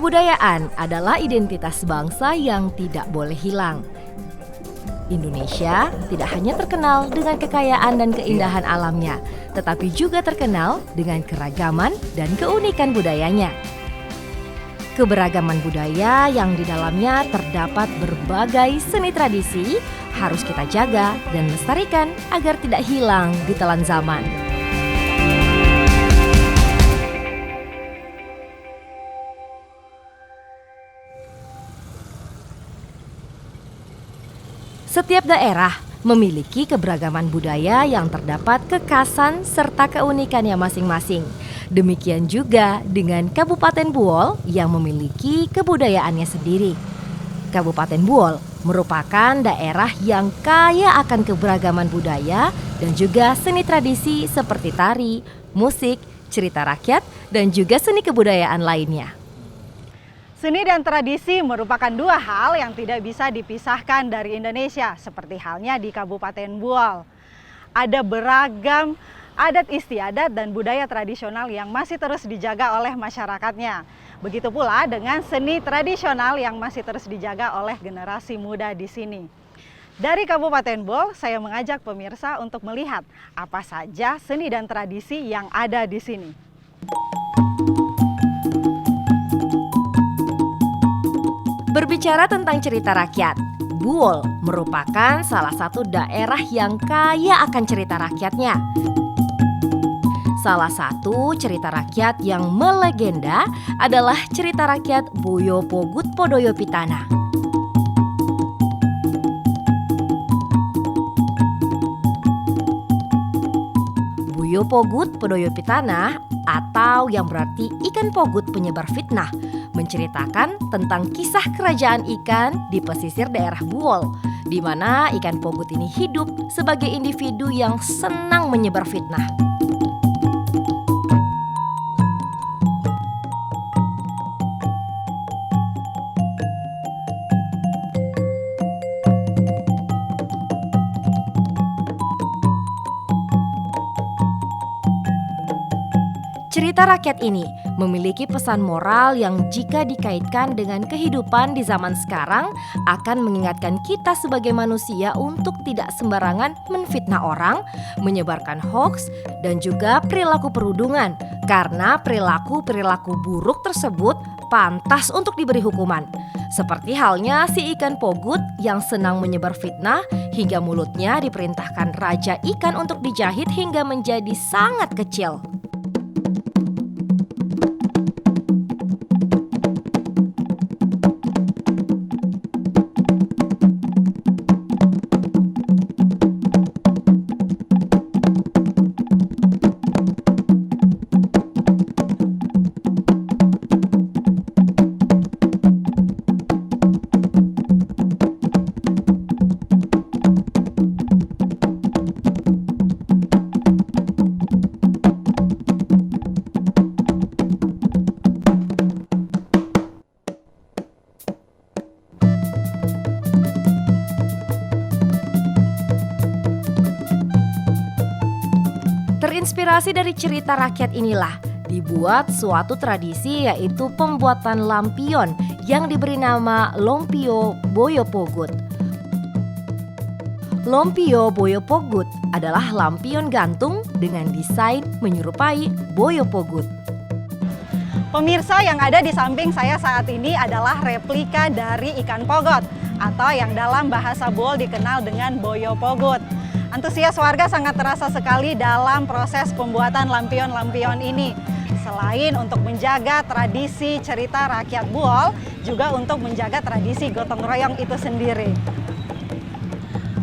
Kebudayaan adalah identitas bangsa yang tidak boleh hilang. Indonesia tidak hanya terkenal dengan kekayaan dan keindahan alamnya, tetapi juga terkenal dengan keragaman dan keunikan budayanya. Keberagaman budaya yang di dalamnya terdapat berbagai seni tradisi harus kita jaga dan lestarikan agar tidak hilang di telan zaman. Setiap daerah memiliki keberagaman budaya yang terdapat kekhasan serta keunikannya masing-masing. Demikian juga dengan Kabupaten Buol yang memiliki kebudayaannya sendiri. Kabupaten Buol merupakan daerah yang kaya akan keberagaman budaya dan juga seni tradisi seperti tari, musik, cerita rakyat, dan juga seni kebudayaan lainnya. Seni dan tradisi merupakan dua hal yang tidak bisa dipisahkan dari Indonesia, seperti halnya di Kabupaten Buol. Ada beragam adat istiadat dan budaya tradisional yang masih terus dijaga oleh masyarakatnya. Begitu pula dengan seni tradisional yang masih terus dijaga oleh generasi muda di sini. Dari Kabupaten Buol, saya mengajak pemirsa untuk melihat apa saja seni dan tradisi yang ada di sini. Berbicara tentang cerita rakyat, Buol merupakan salah satu daerah yang kaya akan cerita rakyatnya. Salah satu cerita rakyat yang melegenda adalah cerita rakyat Boyo Pogut Podoyo Pitana. Boyo Pogut Podoyo Pitana atau yang berarti ikan pogut penyebar fitnah menceritakan tentang kisah kerajaan ikan di pesisir daerah Buol, di mana ikan pogut ini hidup sebagai individu yang senang menyebar fitnah. Cerita rakyat ini memiliki pesan moral yang jika dikaitkan dengan kehidupan di zaman sekarang akan mengingatkan kita sebagai manusia untuk tidak sembarangan menfitnah orang, menyebarkan hoaks, dan juga perilaku perundungan. Karena perilaku-perilaku buruk tersebut pantas untuk diberi hukuman. Seperti halnya si ikan pogut yang senang menyebar fitnah hingga mulutnya diperintahkan raja ikan untuk dijahit hingga menjadi sangat kecil. Terinspirasi dari cerita rakyat inilah dibuat suatu tradisi, yaitu pembuatan lampion yang diberi nama Lompio Boyo Pogut. Lompio Boyo Pogut adalah lampion gantung dengan desain menyerupai Boyo Pogut. Pemirsa, yang ada di samping saya saat ini adalah replika dari ikan pogot atau yang dalam bahasa Buol dikenal dengan Boyo Pogut. Antusias warga sangat terasa sekali dalam proses pembuatan lampion-lampion ini. Selain untuk menjaga tradisi cerita rakyat Buol, juga untuk menjaga tradisi gotong royong itu sendiri.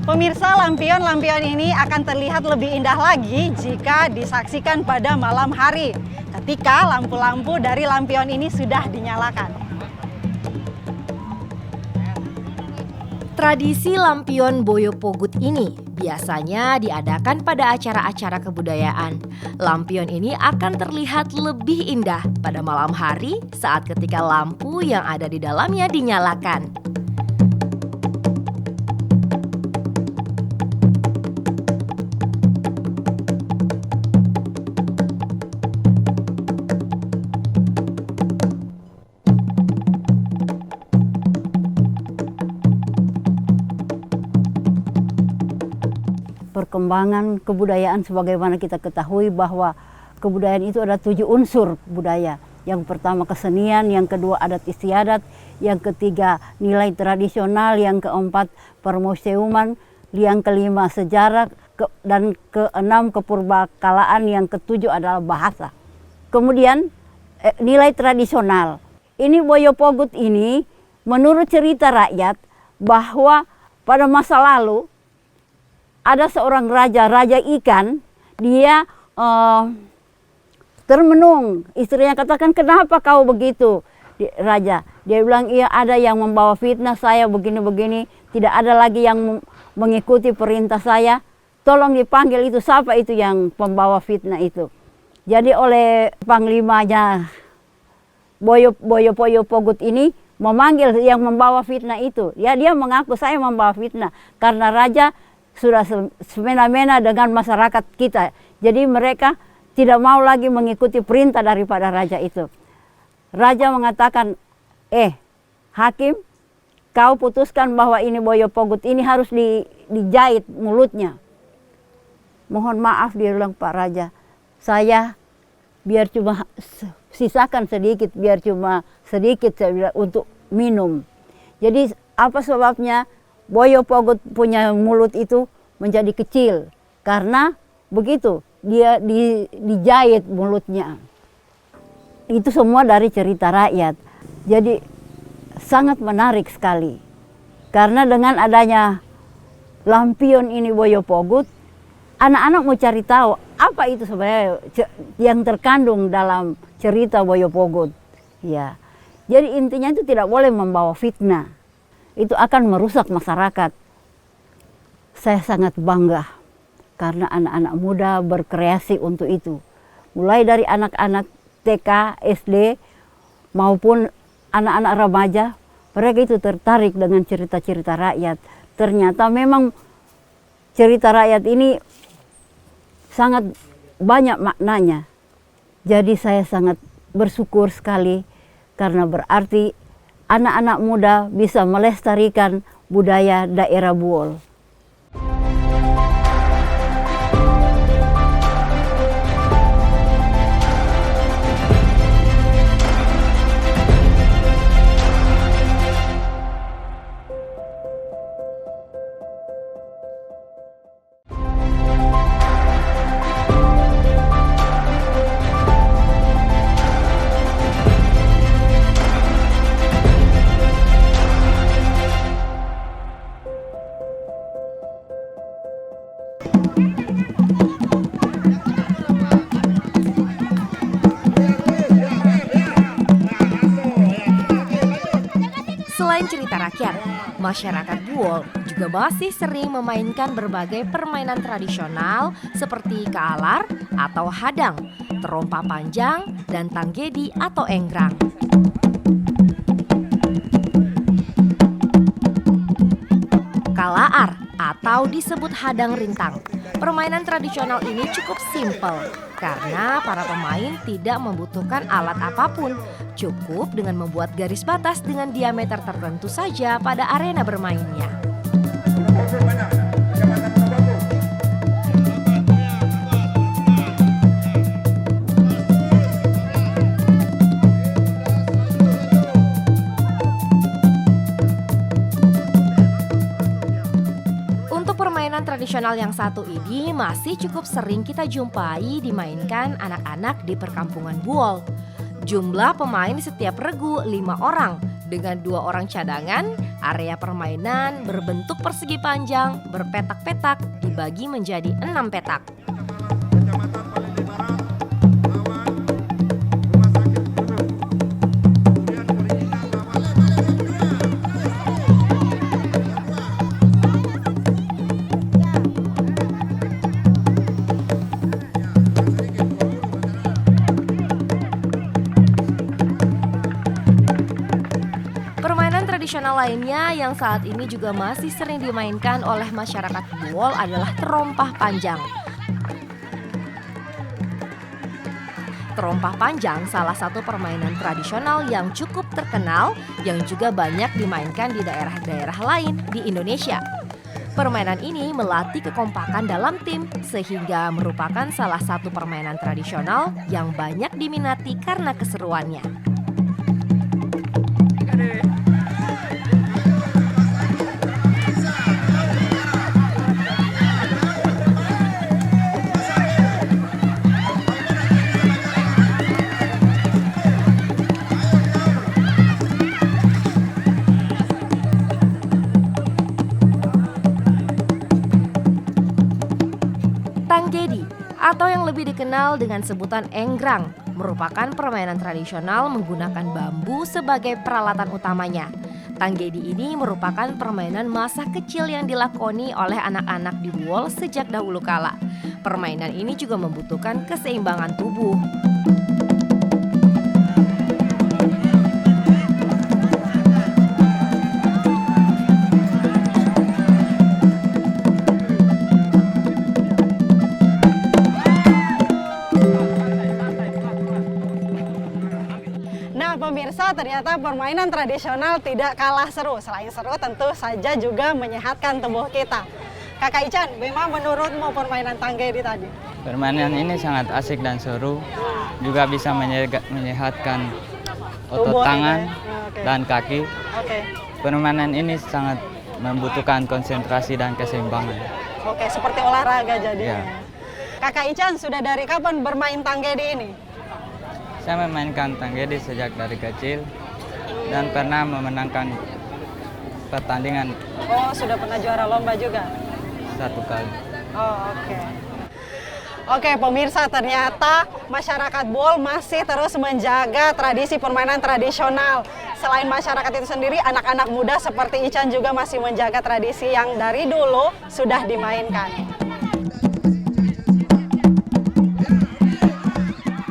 Pemirsa, lampion-lampion ini akan terlihat lebih indah lagi jika disaksikan pada malam hari, ketika lampu-lampu dari lampion ini sudah dinyalakan. Tradisi lampion Boyo Pogut ini biasanya diadakan pada acara-acara kebudayaan. Lampion ini akan terlihat lebih indah pada malam hari saat ketika lampu yang ada di dalamnya dinyalakan. perkembangan kebudayaan sebagaimana kita ketahui bahwa kebudayaan itu ada 7 unsur budaya. Yang pertama kesenian, yang kedua adat istiadat, yang ketiga nilai tradisional, yang keempat permuseuman, yang kelima sejarah, dan keenam kepurbakalaan, yang ketujuh adalah bahasa. Kemudian nilai tradisional. Ini Boyo Pogut ini menurut cerita rakyat bahwa pada masa lalu ada seorang raja ikan, dia termenung. Istrinya katakan, kenapa kau begitu raja? Dia bilang, iya ada yang membawa fitnah saya begini-begini, tidak ada lagi yang mengikuti perintah saya. Tolong dipanggil itu, siapa itu yang pembawa fitnah itu. Jadi oleh panglimanya Boyo Pogut ini memanggil yang membawa fitnah itu. Ya, dia mengaku saya membawa fitnah karena raja sudah semena-mena dengan masyarakat kita. Jadi mereka tidak mau lagi mengikuti perintah daripada raja itu. Raja mengatakan, hakim, kau putuskan bahwa ini Boyo Pogut ini harus dijahit mulutnya. Mohon maaf, dia bilang, Pak Raja, saya biar cuma sisakan sedikit, biar cuma sedikit saya bilang, untuk minum. Jadi apa sebabnya Boyo Pogut punya mulut itu menjadi kecil? Karena begitu, dia dijahit mulutnya. Itu semua dari cerita rakyat. Jadi sangat menarik sekali. Karena dengan adanya lampion ini Boyo Pogut, anak-anak mau cari tahu apa itu sebenarnya yang terkandung dalam cerita Boyo Pogut. Ya. Jadi intinya itu tidak boleh membawa fitnah. Itu akan merusak masyarakat. Saya sangat bangga karena anak-anak muda berkreasi untuk itu. Mulai dari anak-anak TK, SD, maupun anak-anak remaja, mereka itu tertarik dengan cerita-cerita rakyat. Ternyata memang cerita rakyat ini sangat banyak maknanya. Jadi saya sangat bersyukur sekali karena berarti anak-anak muda bisa melestarikan budaya daerah Buol. Selain cerita rakyat, masyarakat Buol juga masih sering memainkan berbagai permainan tradisional seperti kaalar atau hadang, terompa panjang, dan tanggedi atau enggrang. Kalaar atau disebut hadang rintang. Permainan tradisional ini cukup simpel karena para pemain tidak membutuhkan alat apapun. Cukup dengan membuat garis batas dengan diameter tertentu saja pada arena bermainnya. Untuk permainan tradisional yang satu ini masih cukup sering kita jumpai dimainkan anak-anak di perkampungan Buol. Jumlah pemain di setiap regu 5 orang dengan 2 orang cadangan. Area permainan berbentuk persegi panjang, berpetak-petak, dibagi menjadi 6 petak. Tradisional lainnya yang saat ini juga masih sering dimainkan oleh masyarakat Buol adalah terompah panjang. Terompah panjang salah satu permainan tradisional yang cukup terkenal yang juga banyak dimainkan di daerah-daerah lain di Indonesia. Permainan ini melatih kekompakan dalam tim sehingga merupakan salah satu permainan tradisional yang banyak diminati karena keseruannya. Tanggedi atau yang lebih dikenal dengan sebutan enggrang merupakan permainan tradisional menggunakan bambu sebagai peralatan utamanya. Tanggedi ini merupakan permainan masa kecil yang dilakoni oleh anak-anak di Buol sejak dahulu kala. Permainan ini juga membutuhkan keseimbangan tubuh. Nah pemirsa, ternyata permainan tradisional tidak kalah seru. Selain seru tentu saja juga menyehatkan tubuh kita. Kakak Ican, memang menurutmu permainan tanggedi tadi? Permainan ini sangat asik dan seru, juga bisa menyehatkan otot Tubuh tangan ini, ya? Oke. dan kaki. Oke. Permainan ini sangat membutuhkan konsentrasi dan keseimbangan. Oke, seperti olahraga jadinya. Ya. Kakak Ican sudah dari kapan bermain tanggedi ini? Saya memainkan tanggedi sejak dari kecil dan pernah memenangkan pertandingan Oh, sudah pernah juara lomba juga? 1 kali. Oh, oke. Oke, pemirsa, ternyata masyarakat Buol masih terus menjaga tradisi permainan tradisional. Selain masyarakat itu sendiri, anak-anak muda seperti Ican juga masih menjaga tradisi yang dari dulu sudah dimainkan.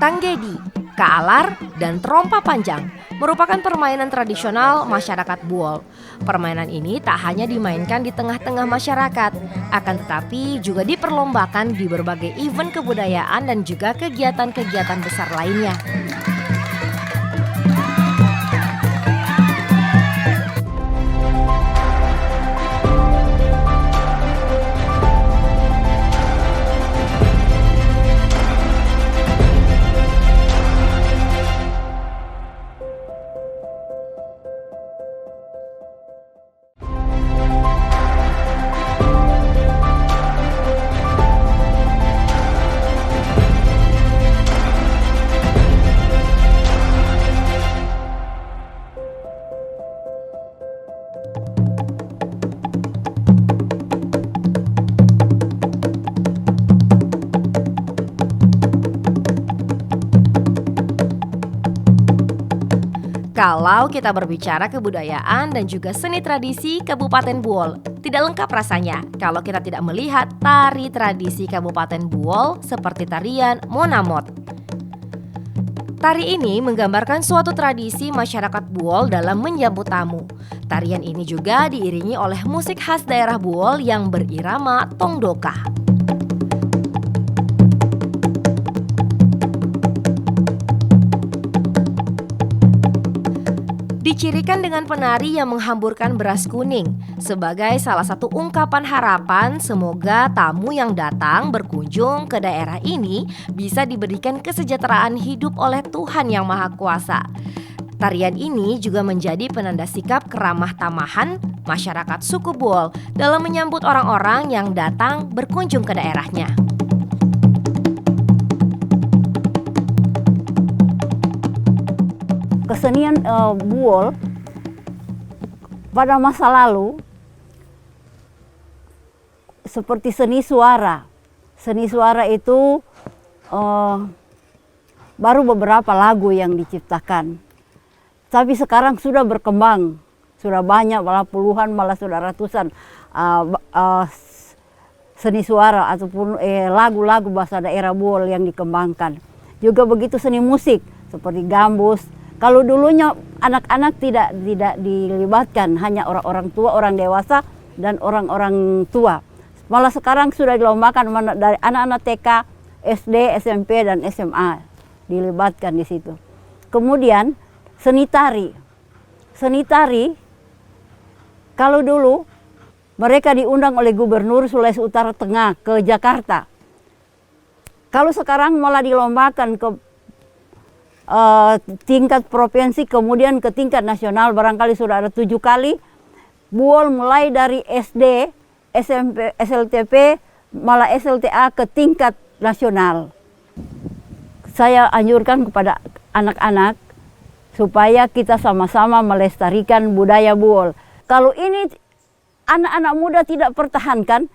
Tanggedi, kaalar, dan trompa panjang merupakan permainan tradisional masyarakat Buol. Permainan ini tak hanya dimainkan di tengah-tengah masyarakat, akan tetapi juga diperlombakan di berbagai event kebudayaan dan juga kegiatan-kegiatan besar lainnya. Kalau kita berbicara kebudayaan dan juga seni tradisi Kabupaten Buol, tidak lengkap rasanya kalau kita tidak melihat tari tradisi Kabupaten Buol seperti tarian Monamot. Tari ini menggambarkan suatu tradisi masyarakat Buol dalam menyambut tamu. Tarian ini juga diiringi oleh musik khas daerah Buol yang berirama tongdoka. Dicirikan dengan penari yang menghamburkan beras kuning sebagai salah satu ungkapan harapan semoga tamu yang datang berkunjung ke daerah ini bisa diberikan kesejahteraan hidup oleh Tuhan Yang Maha Kuasa. Tarian ini juga menjadi penanda sikap keramah tamahan masyarakat suku Buol dalam menyambut orang-orang yang datang berkunjung ke daerahnya. Kesenian Buol pada masa lalu seperti seni suara. Seni suara itu baru beberapa lagu yang diciptakan. Tapi sekarang sudah berkembang, sudah banyak, malah puluhan, malah sudah ratusan seni suara ataupun lagu-lagu bahasa daerah Buol yang dikembangkan. Juga begitu seni musik seperti gambus. Kalau dulunya anak-anak tidak dilibatkan, hanya orang-orang tua, orang dewasa, dan orang-orang tua. Malah sekarang sudah dilombakan dari anak-anak TK, SD, SMP, dan SMA dilibatkan di situ. Kemudian seni tari. Seni tari, kalau dulu mereka diundang oleh Gubernur Sulawesi Utara Tengah ke Jakarta. Kalau sekarang malah dilombakan ke tingkat provinsi, kemudian ke tingkat nasional, barangkali sudah ada 7 kali. Buol mulai dari SD, SMP, SLTP, malah SLTA ke tingkat nasional. Saya anjurkan kepada anak-anak supaya kita sama-sama melestarikan budaya buol. Kalau ini anak-anak muda tidak pertahankan,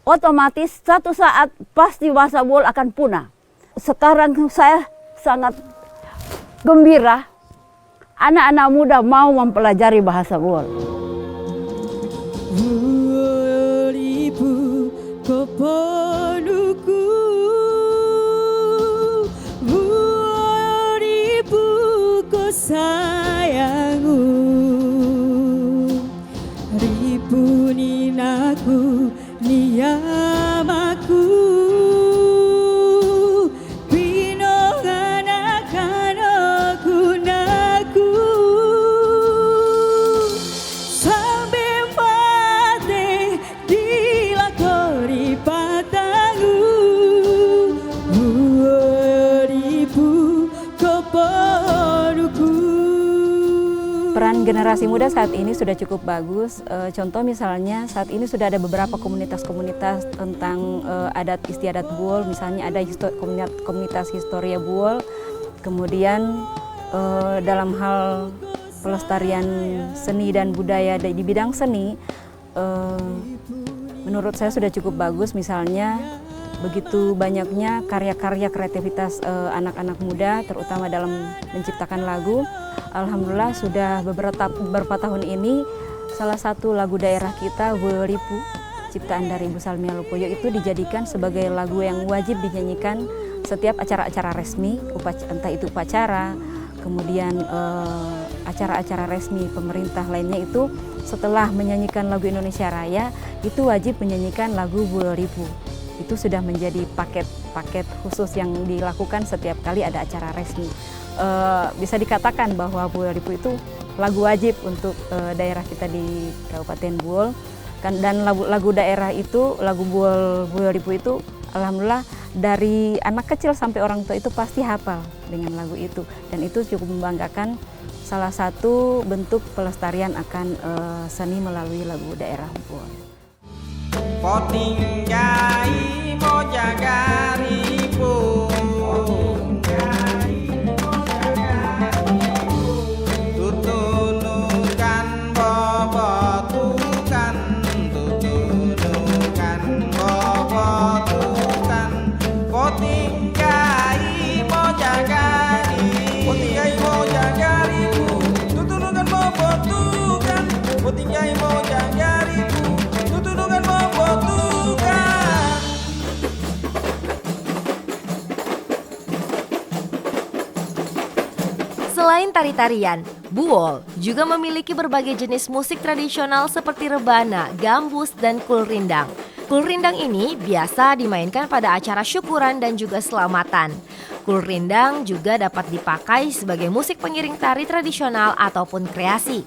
otomatis satu saat pasti bahasa buol akan punah. Sekarang saya sangat gembira anak-anak muda mau mempelajari bahasa buol. Sayangku, ripuninaku, niyamaku, pinonganakanoku naku, sampai mati dilakoni patangu, ribu keponuku. Peran generasi muda saat ini sudah cukup bagus. Contoh misalnya saat ini sudah ada beberapa komunitas-komunitas tentang adat istiadat Buol. Misalnya ada komunitas Historia Buol. Kemudian dalam hal pelestarian seni dan budaya di bidang seni, menurut saya sudah cukup bagus. Misalnya begitu banyaknya karya-karya kreativitas anak-anak muda, terutama dalam menciptakan lagu. Alhamdulillah sudah beberapa tahun ini salah satu lagu daerah kita, Buolipu, ciptaan dari Ibu Salmia Lupoyo, itu dijadikan sebagai lagu yang wajib dinyanyikan setiap acara-acara resmi, entah itu upacara, kemudian acara-acara resmi pemerintah lainnya. Itu setelah menyanyikan lagu Indonesia Raya, itu wajib menyanyikan lagu Buolipu. Itu sudah menjadi paket khusus yang dilakukan setiap kali ada acara resmi. Bisa dikatakan bahwa Buolipu itu lagu wajib untuk daerah kita di Kabupaten Buol. Dan lagu daerah itu, lagu Buolipu itu, alhamdulillah dari anak kecil sampai orang tua itu pasti hafal dengan lagu itu. Dan itu cukup membanggakan, salah satu bentuk pelestarian akan seni melalui lagu daerah Buol. Potingjai mojagaripu, tutunukan bobotukan, tutunukan bobotukan. Potingjai mojagaripu, tutunukan bobotukan. Potingjai mojagaripu, tutunukan bobotukan. Selain tari-tarian, Buol juga memiliki berbagai jenis musik tradisional seperti rebana, gambus, dan kulrindang. Kulrindang ini biasa dimainkan pada acara syukuran dan juga selamatan. Kulrindang juga dapat dipakai sebagai musik pengiring tari tradisional ataupun kreasi.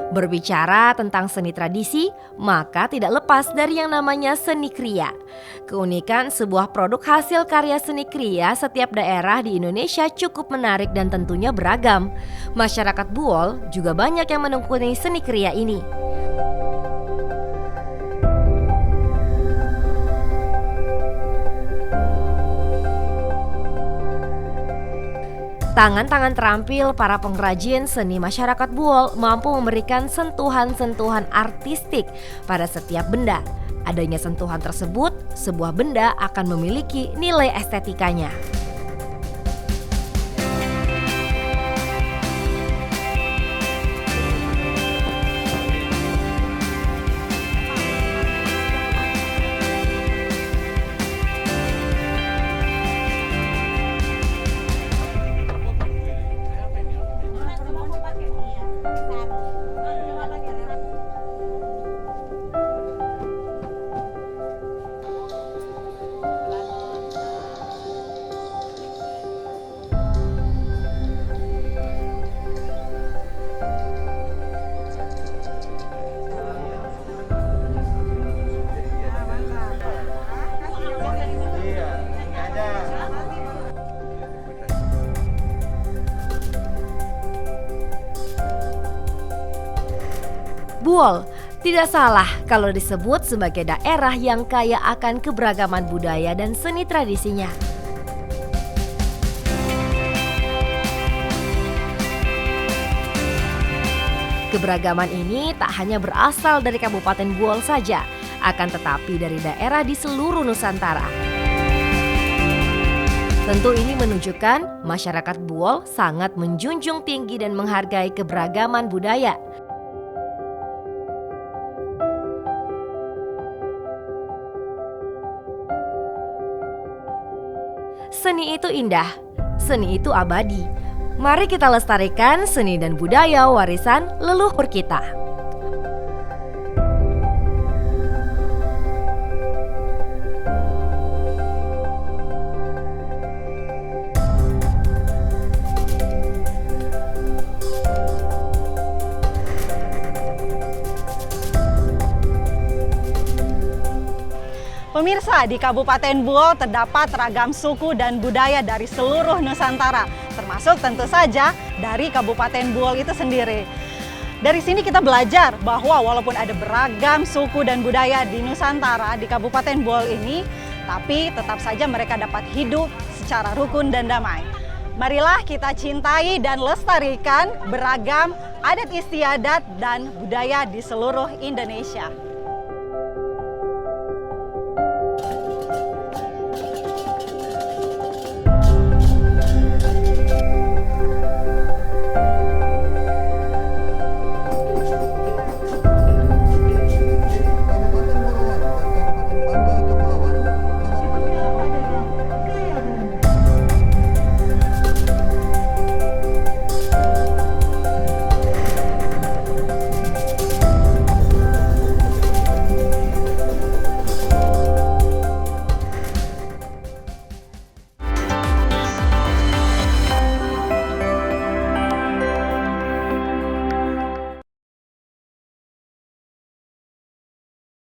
Berbicara tentang seni tradisi, maka tidak lepas dari yang namanya seni kriya. Keunikan sebuah produk hasil karya seni kriya setiap daerah di Indonesia cukup menarik dan tentunya beragam. Masyarakat Buol juga banyak yang menekuni seni kriya ini. Tangan-tangan terampil para pengrajin seni masyarakat Buol mampu memberikan sentuhan-sentuhan artistik pada setiap benda. Adanya sentuhan tersebut, sebuah benda akan memiliki nilai estetikanya. Buol tidak salah kalau disebut sebagai daerah yang kaya akan keberagaman budaya dan seni tradisinya. Keberagaman ini tak hanya berasal dari Kabupaten Buol saja, akan tetapi dari daerah di seluruh Nusantara. Tentu ini menunjukkan masyarakat Buol sangat menjunjung tinggi dan menghargai keberagaman budaya. Seni itu indah, seni itu abadi. Mari kita lestarikan seni dan budaya warisan leluhur kita. Pemirsa, di Kabupaten Buol terdapat ragam suku dan budaya dari seluruh Nusantara, termasuk tentu saja dari Kabupaten Buol itu sendiri. Dari sini kita belajar bahwa walaupun ada beragam suku dan budaya di Nusantara, di Kabupaten Buol ini, tapi tetap saja mereka dapat hidup secara rukun dan damai. Marilah kita cintai dan lestarikan beragam adat istiadat dan budaya di seluruh Indonesia.